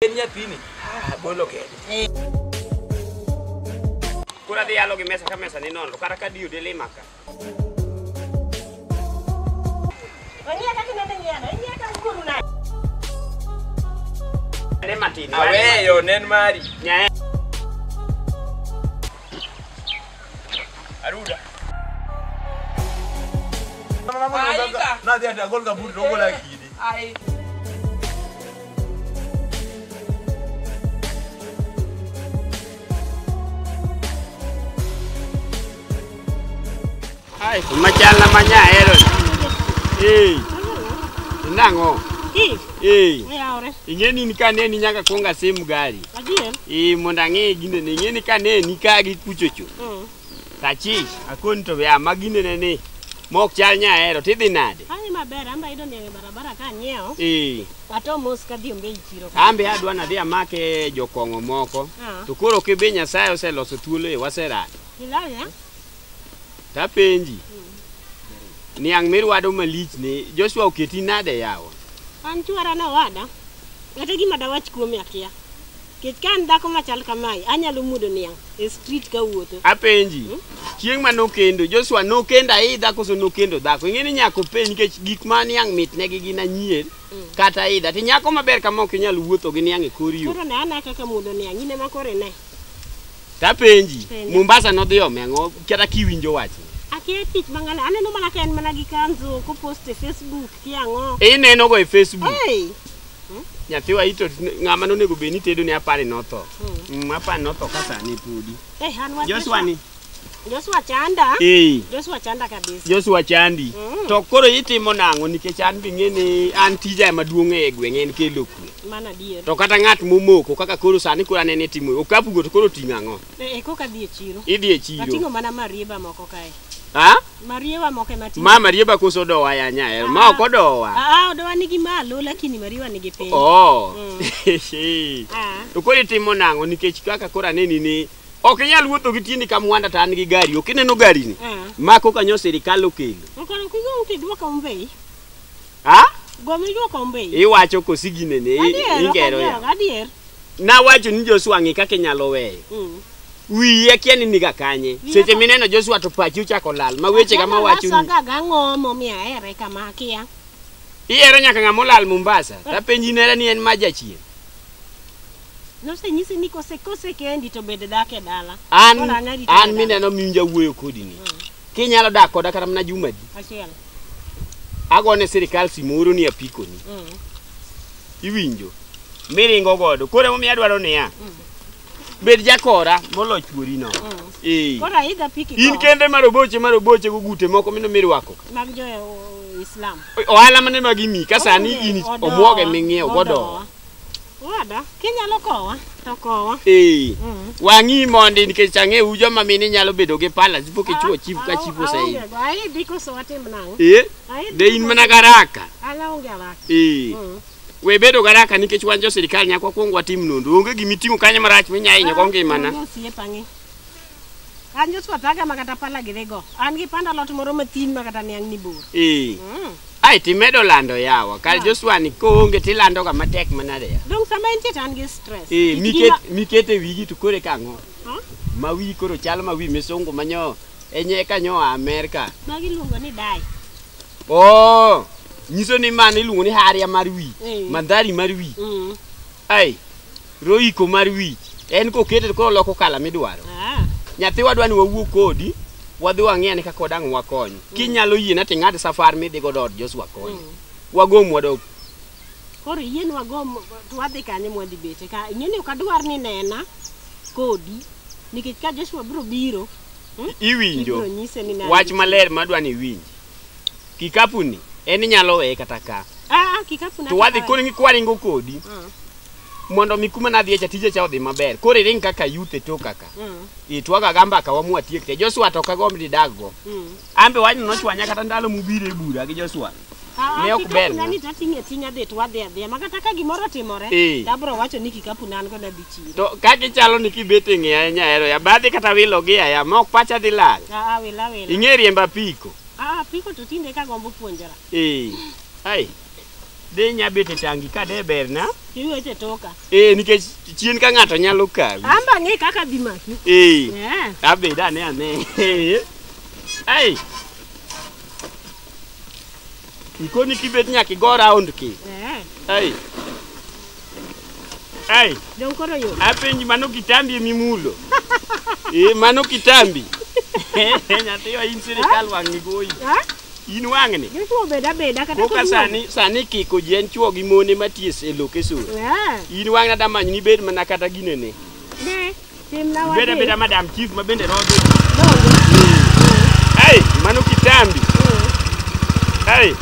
Nyathini. Bolo kede. Kura dhi alo gi mesa ka mesa ni nono kara ka dio dele maka. Oyaa kaka nende nyiero, nyiero ka kuru na. Ne matin. Aweyo nen mari. Nyae. Aruda. Na dia ada gol kabur dogo lagi ni. Ai. Ai, macam nama Nyiero. Nango. Oyaa ore. Ingeni ni kane ni nyaka konga semu gari. Adiel. Mondange gine ni ingeni kane ni kagi kuchocho. Tachi, akonto ya magine ne. Mok chal Nyiero tidhi nade. Ai maber amba ido ni barabara ka nyieo. Ato mos ka dhi ombe chiro. Ambe adwa na dhi amake jokongo moko. To koro kibe Nyasaye oseloso thuolo e wasera. Ilaya? Tapenji. Niang mirwado malich ni Joshua oketi nade yawo. An chuara na wada. Ngata gima dawach kuome akia. Kech kan dako machal kamae anyalo mudo niang e street ka wuotho. Apenji. Chieng manokendo Joshua nokenda idha koso nokendo dhako. Ingeni nyako penj nikech gik ma niang mit negi gina nyier kata idha. Ti nyako maber kama ok inyal wuotho gi niang e koriyo. Koro ne ana kaka mudo niang ine makore ne. Tapenji. Mombasa nodhi omengo kata kiwinjo wach. Akia tich mangana aneno mana ka en mana gi kanzo ko post e Facebook kiango. Ineno go e Facebook. Hey. Nyathiwa ito ngama nonego beni tedo ni apani notho. Apani notho kasa ni pudi. Joshua ni. Joshua chanda. Joshua chanda kabisa. Joshua chandi. To koro itimo nango nikech an bi ngene an tija maduong' e gweng' en kelo kwe. Mana dier. To kata ng'at momoko kaka koro sani koro anene timo okapu go to koro ting'ango. Koka dhi e chiro. Idhi e chiro. Atingo mana marieba moko kae. Ha? Marieba moko matingo. Ma marieba koso dowa ya Nyiero. Ma ok odowa. Odowa nigi malo lakini marieba nigi piny. To koro itimo nango nikech kaka koro aneni ni ok inyal wuotho gi tieni ka mwanda tan gi gari. Ok ineno gari ni. Ma koka nyo sirikal okelo. Okoro kigo tidwoko mbei. Ha? Gomi dwoko mbei. Iwacho kosigine ne ingero ya. Adier. Na wacho ni Joshua ngi kaka nyalo weyo. Wiye kiani niga kanye. Seche mineno Joshua to pachi uchako lal. Ma weche kama wacho ni. Saga gang'o momia ere kama kia. Iero nyaka ng'amo lal Mombasa. Tapenji nera ni en majachien. Nose nyisi ni kose kendi to bed dake dala. An mineno minja wuoyo kodi ni. Kinyalo dak koda kata mana juma di. Achiel. Agone sirikal simoro ni apiko ni. Iwinjo. Miringo godo. Kore momi adwaro niya. Bed jakora molo chuori no. Kora idha piki. In kende maroboche gugute moko mino mirwako. Mag jo Islam. Ohala mane magimi kasani in omwoge ming'iew godo. Wada, kinyalo kowa, to kowa. Wangi mondi nikech ang'e ujo ma mini nyalo bedo gi pala zipo kichuo chifu ka chifu sai. Ai diko so atim nango. De in mana garaka. Ala onge alaka. We bedo garaka nikech wan jo sirikal nyakwa kuongo watim nonro. Onge gimiting'o kanyo marach minyainya ko ngimana. An Joshua taga makata pala girego. An gi panda lot moro matin makata niang ni bor. Ai timedo lando yawa. Kal Joshua ni konge tilando ga matek manade ya. Dong sama intie tan gi stress. Mikete wigi to kore kango. Ma wi koro chalo ma wi mesongo manyo enye kanyo Amerika. Magi luongo ni dai. Nyiso ni man iluongo ni haria mar wi. Mandhari mar wi. Ai. Roiko mar wi. En ko kete ko loko kala midwaro. Nyathiwa dwani wawuok kodi. Wadhi wang'e kaka kodang wakonyo. Kinyalo yie na ting'ad safar midhi go dot Joshua konyo. Wagom wadok. Koro yien wagom wadhi kanye mwadhi bete ka ing'eni ok adwar ni nena kodi nikech ka Joshua biro biro. Iwinjo. Wach maler madwani iwinj. Kikapu ni en nyalo weye kata ka. Kikapu na. To wadhi koni kwaringo kodi. Mondo mikuma na dhie chatije cha odhi maber. Kore ring kaka yuthe to kaka. Itwaga gamba ka wamu atiek te Joshua to ka gomdi daggo. Ambe wanyo no chwanya kata ndalo mubire bura gi Joshua. Ne ok ber. Nani tatinge tinga det wadhi adhi makata ka gimoro timore. Dabro wacho ni kikapu nan go na dhi chiro. To kaki chalo ni kibete ng'e Nyiero ya badhi kata wilo gi ya ma ok pacha dhi lal. Wila. Ing'e riemba piko. Piko to tinde ka gombo puonjara. Ai. De nyabete tangi ka de berna. Iwete toka. Nikech chien ka ng'ato nyalo kawi. Amba ng'e kaka dhi maki. Abeda ne ane. Ai. Ikoni kibet nyaki go round ki. Ai. Ai. Dong koro yo. Apenji mano kitambi mimulo. Mano kitambi. Nyathi wa in sirikal wang'i goyi. In wang'ni. Joshua beda kata koka sani kiko jen chuo gi mone maties e location. In wang'na da many ni bed mana kata ginene. Ne, timna wa. Beda madam chief ma bende rodo. Ai, mano kitambi. Ai.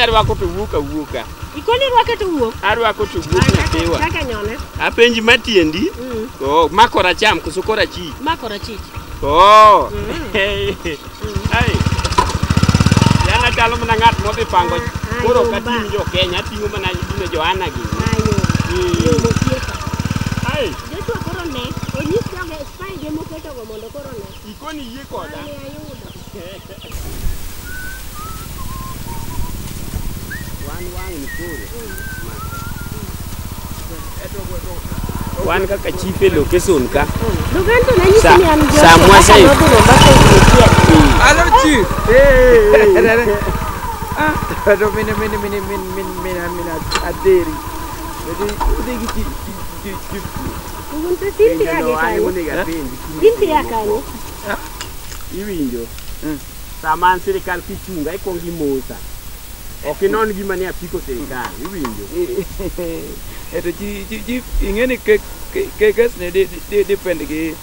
Arwako to wuoka. Ikoni rwake to wuok? Arwako to wuok nyathewa. Kaka nyone? Apenji matiendi. Makora cham koso kora chi. Makora chi. Ai. Yana chalo mana ng'at modhi pango. Koro katim jo Kenya tingo mana dine Joanna gi. Ai. Joshua koro ne, onyis joge spy ge moketo go mondo koro ne. Ikoni yie koda. Wan kaka chief location ka. Duganto na nyisi ni an jo. Samwa sai. Hello chief. Pero mini aderi. Jadi chief. Unte tinti age Tinti akani. Iwinjo. Saman sirikal kichunga ikongi mosa. Okinon gima ne apiko serikal. Iwinjo. Eto chief ingeni kekes ne depend gi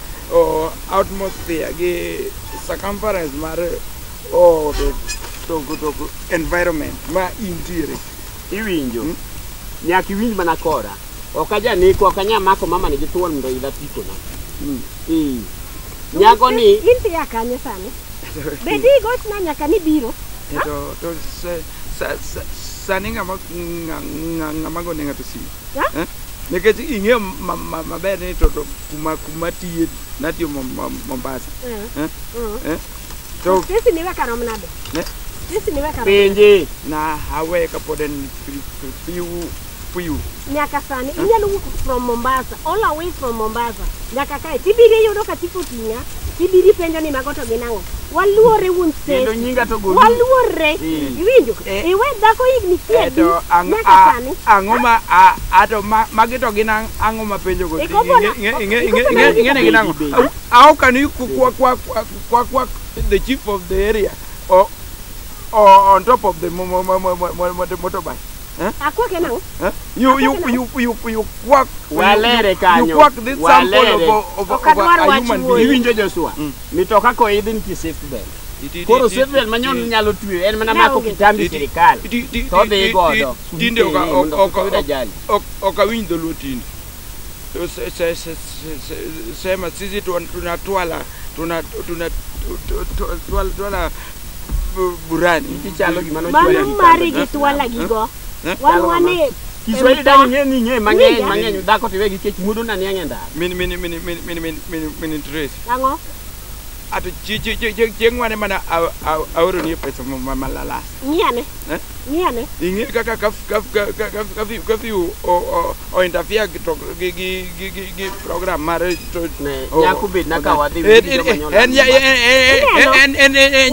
atmosphere gi circumference mar to environment ma intiere. Iwinjo. Nyaki winj mana kora. Okaja niko akanya mako mama ni gituol ndo ila piko na. Nyako ni inti akanye sani. Bedi goch na nyaka ni biro. To sani ngama go nenga to si. Nikech ing'e maber ni to kuma tiye natio Mombasa. To sisi niwe karom nade? Sisi niwe karom. Penje na hawe ka poden piu. Nyaka sani inyalo wuok from Mombasa, all away from Mombasa. Nyaka kae tibiri yudo ka tipotinya, tibiri penjo ni magoto ginango. Waluore wunse. Ndo nyinga to golu. Waluore. Iwinjo. Iwe dhako igni tiedi. Nyaka sani. Angoma ato magito ginang angoma penjo go. Inge ginango. How can you quack the chief of the area or on top of the motorbike? Akwa kenang? You quack. Walere kanyo. You quack this sample of a human being. Iwinjo Joshua. Mitoka ko idhin ki safety belt. Koro safety belt manyon nyalo tuyo. En mana mako kitambi serikal. To be godo. Tinde oka winj dholuo tinde. Sema sisi tunatwala burani. Kichalo gimano chwala. Mano mari gitwala gigo. Wane Kiswahili dani nye mang'eny dhako tiwe gi kech mudo na niang'e ndara. Min interest. Ang'o? Ato chieng' wane mana aoro ni pesa malala. Niane? Niane? Ing'e kaka kafiu o interfere gi program mar nyako bed na ka wadhi en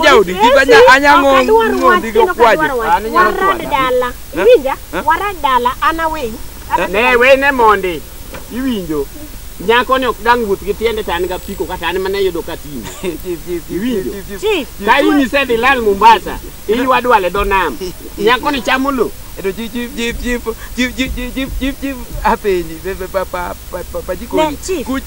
jaudi anyango ngondi go kwaje warad dala winja warad dala ana we ne we ne mondi iwinjo nyako ne ok dang wuth gi tiende tan ga piko kata an mana yudo katini iwinjo ka ini se dilal Mombasa iwa dwale do nam nyako ni chamulo eto jip apenji papa jiko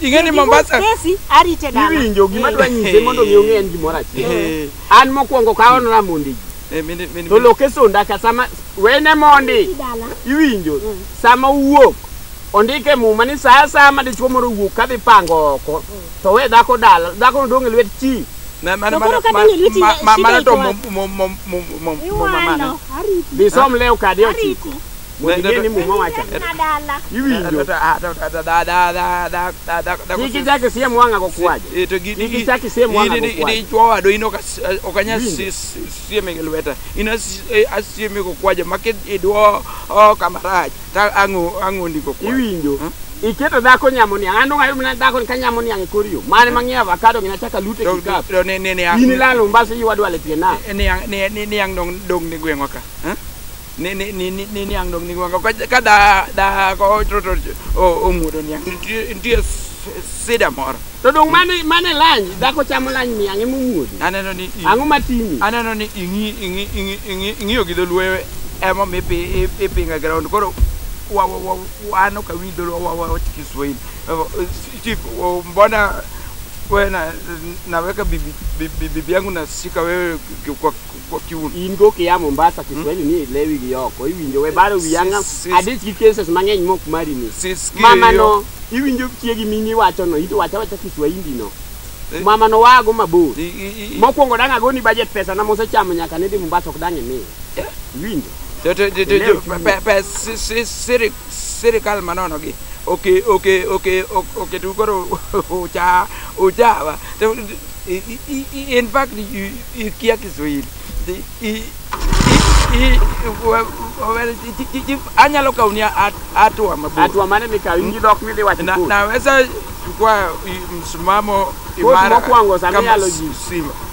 ingeni Mombasa kesi arite dala iwinjo gima dwa nyise mondo mi ong'e en gimoro achiel an mokwongo ka on ramondi to location daka sama wene mondi iwinjo sama wuok ondike muma ni saa ma dichuo moro wuok kadhi pango oko to we dhako dala dhako dong' e lwet chi mana to bisom leo kade otiko Ni muma wacha. Nadala. Iwinjo. Iki chake sehemu wanga kwa kuaje. Iki chake sehemu wanga kwa kuaje. Idi chwa do ino okanya sieme gelweta. Ina asieme kwa kuaje market idwo kamaraj. Ta angu ndiko kwa. Iwinjo. Iketo dhako nyamoni ando ngayo mna dhako kanyamoni yang korio. Mane mangi avocado ginachaka lute kikapu. Ini lalo mbase yi wadwa letie na. Ni yang dong ni gwengwa ka. Ni yang dong ni gwengwa ka da ko troto o mudo ni yang ntie seda mor. To dong mane lanyi dhako chamo lanyi ni yang mumudo. Aneno ni ango matini. Aneno ni ingi ogido lwe emo mepe pinga ground koro wano kawidolo wa Kiswahili. Chief mbona wewe naweka bibi yangu nasika wewe kwa kiuno. Ingo kia Mombasa Kiswahili ni lewi giyoko. Iwinjo we bado wiyanga adit cases mangeny mok mari ni. Mama no iwinjo chiegi mini wacho no ito wacha Kiswahili no. Mama no wago mabor. Mokwongo danga goni budget pesa na mose chamo nyaka ne di Mombasa okdange ni. Iwinjo. Serikali manono gi okay tukoro uchawa in fact ikia Kiswahili anyalo kaunia atua mabor atua mane mikawingi dok mili wacho naweza kwa msimamo imara kwangu samiyalo ji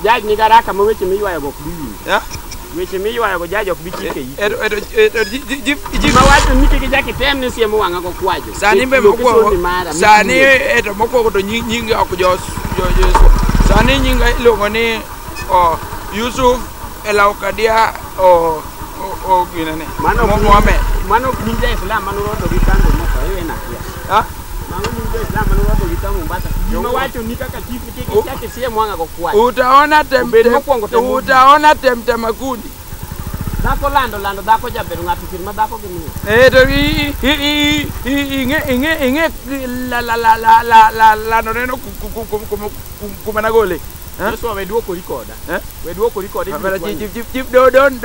jaji ni garaka mweche miwa go kubi weche miwa go jaji ok bichike yi mawacho nike jaki temne siemo wanga go kwajo sani mbe moko sani eto moko to nyingi ok jo sani nyinga ilongo ni Yusuf Elaukadia ginane mano ninja Islam mano rodo bitango moko ewe na kia mano ninja Islam mano rodo bitango Mombasa mawacho nika katifu kike chake siemo wanga go kwajo utaona temte makundi dako lando dako jaberu ngati firma dako gimi la no kumana gole so we duoko recorder we duoko recorder chip don't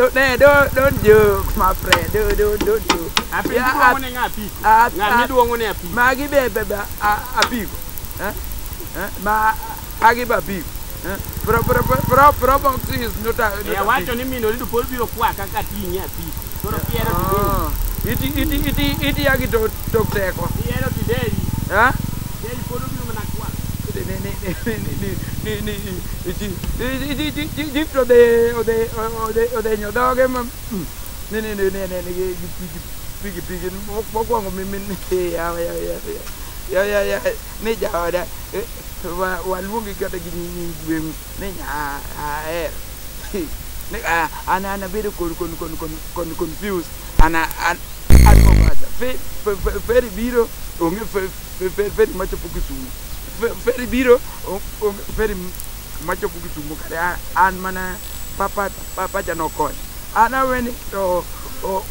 joke my friend don't api duongo ngapi ngani duongo ne api magi bebe api ma agi babi Pro is not ya wacho ni mino lidu pol biro kwa kaka tinye api toro piero iti yagi tok teko piero tideri deri pol biro mana kwa dipto de nyodoge mam pigi mokwango mimin ya ne jawada walungi kata gini gwem ne ana bedo confused ana Mombasa feri biro onge feri macho pukisumu feri biro feri macho pukisumu kare an mana papa jano kon ana weni to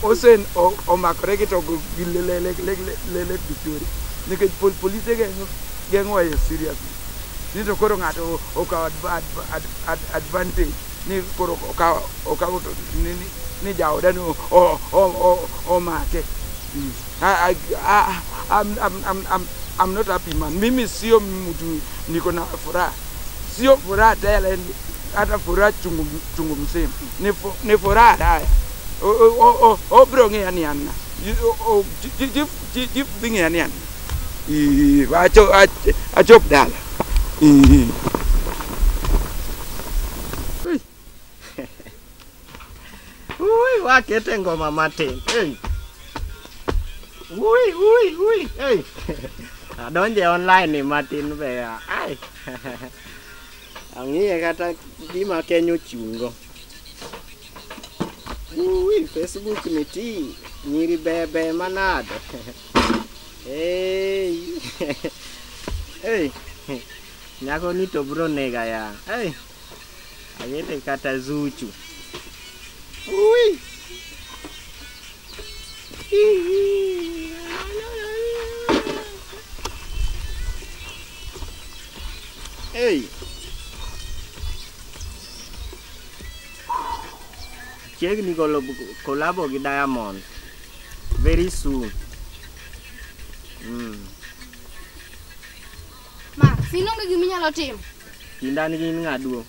osen o makrege to lele diktori nika police gengo ya serious ni to koro ngato oka advantage ni koro oka ni jawda no o make I'm not happy man mimi sio mtu niko na furaha sio furaha tele hata furaha chungu mzima ni furaha dai o bronge yani anna jip dinge yani anna achop dala ui wakete ngoma matin ui adonje online ni matin be ai angiye kata gima kenyo chungo ui Facebook ni ti nyiri bebe manado hey nyako ni to bro nega ya ayete kata zuchu ui chiegni golo kolabo gi Diamond Very soon. Ma, sinonge giminyalo timo. Kindani gin ng'aduo.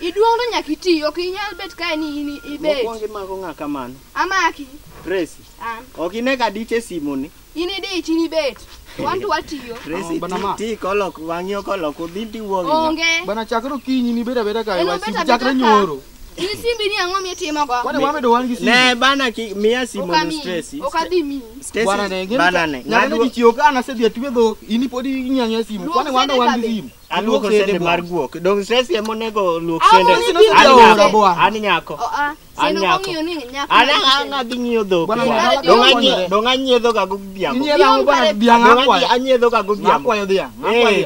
Iduong to nyaka iti, ok inyal bet kae ni ibet. Mokwongo mako ng'a kamano. Amaki. Tracy. An. Ok ine ka diche simoni. Ini dit, ini bet. Wantu watiyo. Tracy ti kolok wang'io kolok udhi tiwuogi. Onge. Bana chakro kinyi ni beda kae Eno wasi beta chakro beta nyoro. Ini simbi ni ang'o mitimo go? Wane wamedo wan gi simu. Ne bana ki miya simoni Tracy. Okadhi mi. Bwana ne ngene. Bana ne. Ng'ado dichio kana se dia twedo ini podi nyanya simu. Kwane wanda wan gi simu. Aluoko sende mar guok. Dong Tracy emonego luok Sende. Ani nyako. Sendo ng'iyo ni nyako. Ana dhi ng'iyo dhok. Dong anyiedho ga godhiambo. Inyiedho bwana dhiang' akwayo. Anyiedho ga godhiambo. Akwayo dhiang'.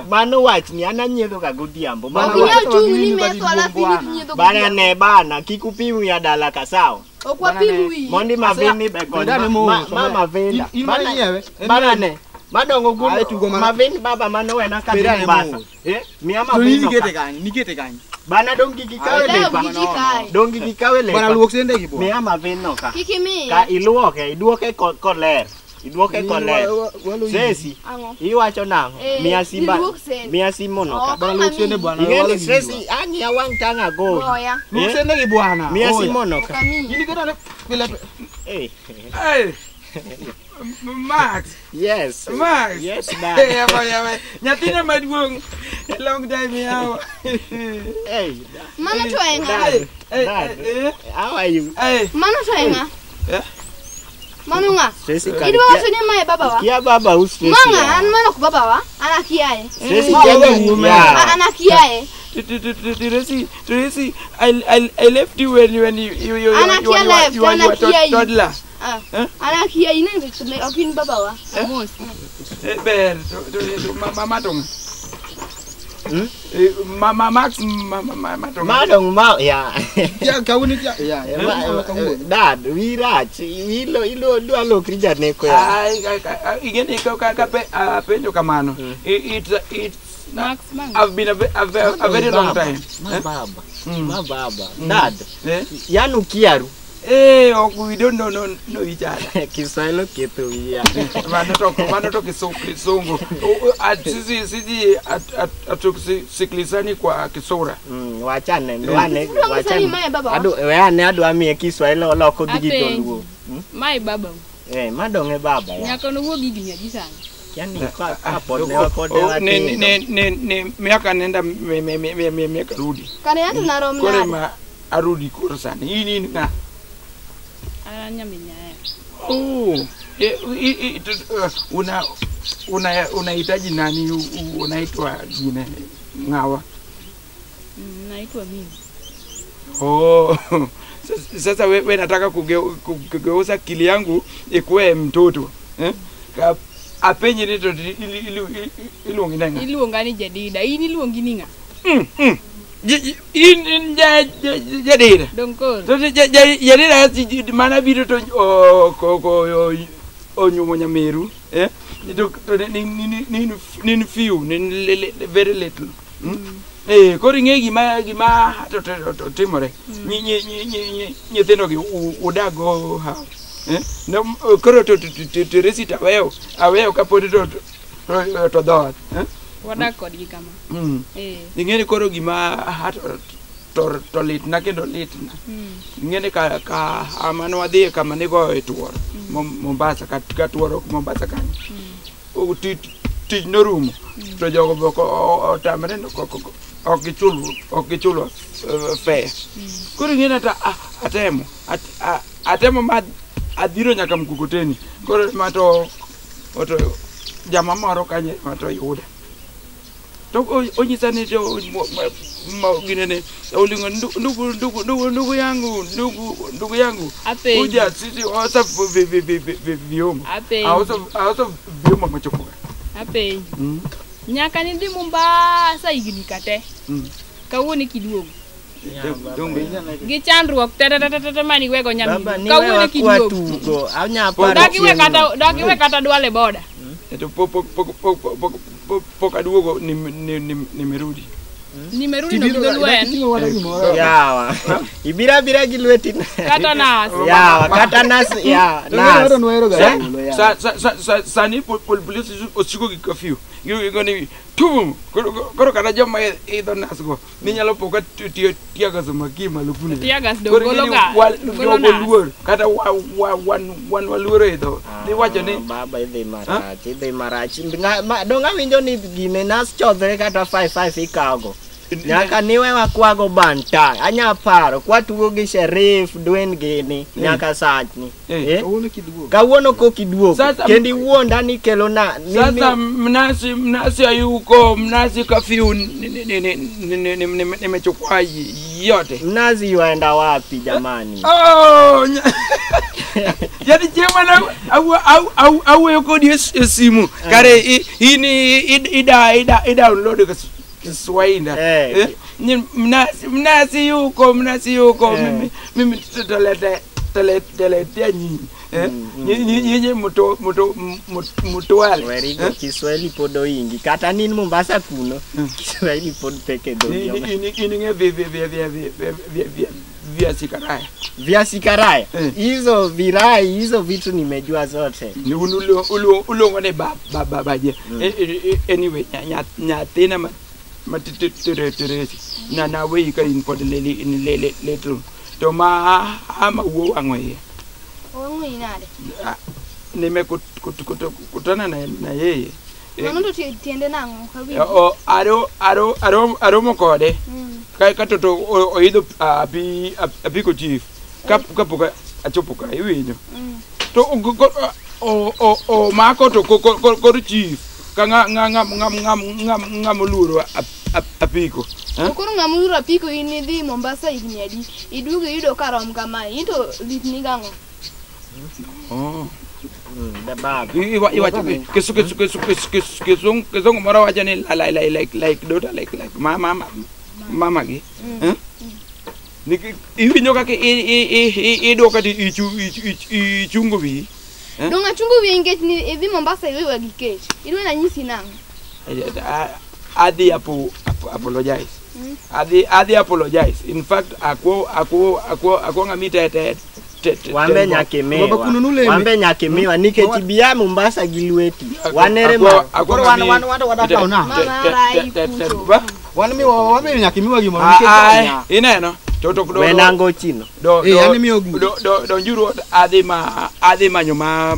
Mano wachni an anyiedho ga godhiambo. Okinyal chung ni metho alafu inyiedho. Bana ne bana kik upim ya dala ka sawa. Okwapimu wi. Mondi mavini be kono. Mama venda. Bana ne. Madongo gulo mavini baba mano wena ka Mombasa. Miya mavini. Nikete kanyi. Bana dongi gikawe lepa. Dongi gikawe lepa. Bana luok sende gi bo. Miya mavino ka. Kikimi. Ka iduoke koler. Iduoke koler. Sesi. Iwacho nang'o? Miya simba. Miya simono ka. Bana luok sende bwana. Ingeni Sesi ani awang tanga go. Oyaa. Luok sende gi bwana. Miya simono ka. Ini kata ne pile. Hey. Max. Yes. Max. Yes, Dad. Yeah. Nyathina maduong. Long time yawa. Hey. Mano to enga. Dad. How are you? Mano to enga. Yeah. Mano nga. Sesi ka. Idwa wacho ni mae baba wa. Kia baba Sesi. Manga an mano ko baba wa. Ana kiaye. Sesi kenge Ana kiaye. Tracy, I left you when you were toddler. Ana kiaye ine opin baba wa. Amos. Ber, mama dong. Mama Max, mama dong. Madong ma ya. Ya kawuni ya. Dad, we rach. Ilo dua lo krija neko ya. Igeni ka penjo kamano. It's Max. I've been a very long time. Ma baba. Dad. Yanu kiaru. We don't know each other. Kiswahili kitu ya. Mano kisongo. Sisi atusikilizani kwa Kisora. Wachane. Ado weane ado amie Kiswahili loko digital luo. Mai baba. Madonge baba ya. Nyako no wogi ginyaji sana. Yani kwa ne miaka nenda miaka rudi. Kare yantu na romna. Kore ma arudi kore sana. Hii nga. Nyaminya. Unahitaji nani? Unaitwa jina ngawa? Naitwa mimi. Sasa wewe nataka kugeuza akili yangu ikuwe mtoto. Apenye nito iluongi nanga. Iluongani jadida. Ini iluongi ninga. Jadida. Donkor. So jadida mana biro to onyumo Nyameru, to nin few, nin very little. Koro ing'e gima to timore. Nyithindo gi udago ha. Koro to resita aweyo kapodi to dhoot. Wadak kodgi kama. Ing'eni koro gima to litna kendo litna. Ing'eni ka amano wadhi kama nigo e tuoro Mombasa ka tuoro Mombasa kanyo. Tich norumo to jogo boko otamre ok gichulo fare. Koro ing'eni atemo ma adhiro nyaka Mkokoteni. Koro mato jama moro kanye mato yuda. To onyisa ni to ginene olingo ndugu yangu uja sisi osa viomo also viomo machokoga ape nyaka ni ndi Mombasa igni kate kawoni kiduogo gichandruok tata mani wego nyami kawoni kiduogo dakiwe kata dwale boda poka duogo nimerudi. Nimerudi na kidolwen. Yawa. Ibira gi lweti. Kata nas. Yawa, kata nas. Ya, nas. Sani police osiko gi curfew. Gini tum koro kana joma idho nas go. Ninyalo poka tiagas makima lupune. Tiagas do gologa. Luor kata wan waluoro idho. Niwacho ni baba idhi marach. Donga winjo ni gine nas chodhre kata 5 ikago. Nyaka niwe wakwago banta. Anya paro kwatugo gi sheriff dwen gini nyaka sachni. Kawuono kokiduogo. Kendi wuonda ni kelo na. Sasa mnasi ayuko mnasi curfew nimechukua yote. Mnazi yuaenda wapi jamani? Oh. Jadi chema au yuko di simu. Kare ida download Kiswahili. Mnasi yuko mimi tutaletea nyinyi. Nyinyi mutwale. Werigo Kiswahili podo ingi. Kata nini Mombasa kuno. Kiswahili podo peke do. Ini viazi karaya. Viazi karaya. Hizo virai, hizo vitu nimejua zote. Ni ulongone babaje. Anyway, nyathina matiteresi na we ka in pod lele letro to ma ama wo angwe nade nimekutana na yeye mano to tiende nango kabi aro mokode kai katoto oidho apiko chief kapoka achopoka iwinjo to o mako to kor chief ngamuluro apiko okoro ngamuluro apiko inidhi Mombasa igniadi idugo yudo karom kama into litni gango the bab iwacho kesung mara wacha ni like dota like mama gi niki iwinjo kake idoka ti ichungo wi donga chungu wi engage ni idhi Mombasa iwe wagikech idwe na nyisi nango Adi apologize. Adi apologize. In fact, ako ngamite wambe nyakemewa nike tibia Mombasa gilweti wanerema wambe nyakemewa gimo nike ineno toto kudo wenango chino yani miogu do njuro adi manyo mau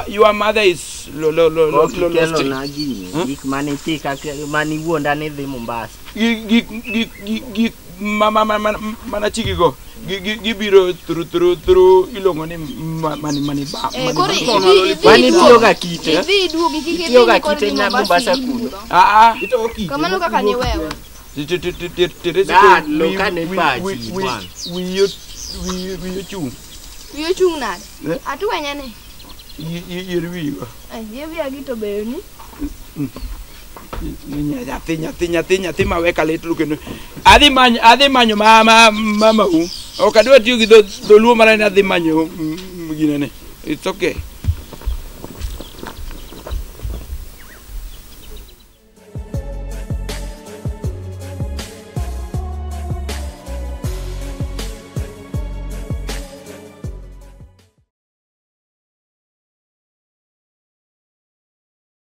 your mother is gik manitika mani wuonda ne dhi Mombasa gik mana chiki go gibiro through ilongo ni mani mani tiyoga kite tiyoga kite na Mombasa kuno itoki kamano kaka ni wewe lokane baji we chung Wiyo chung nade? Atuwenya ne? Yirwigo. Yevi agito beyo ni? Nyathi maweka letru kendo. Adhi manyo mama u. Okadwa tiyo gi dholuo mara ni adhi manyo ginene. It's okay.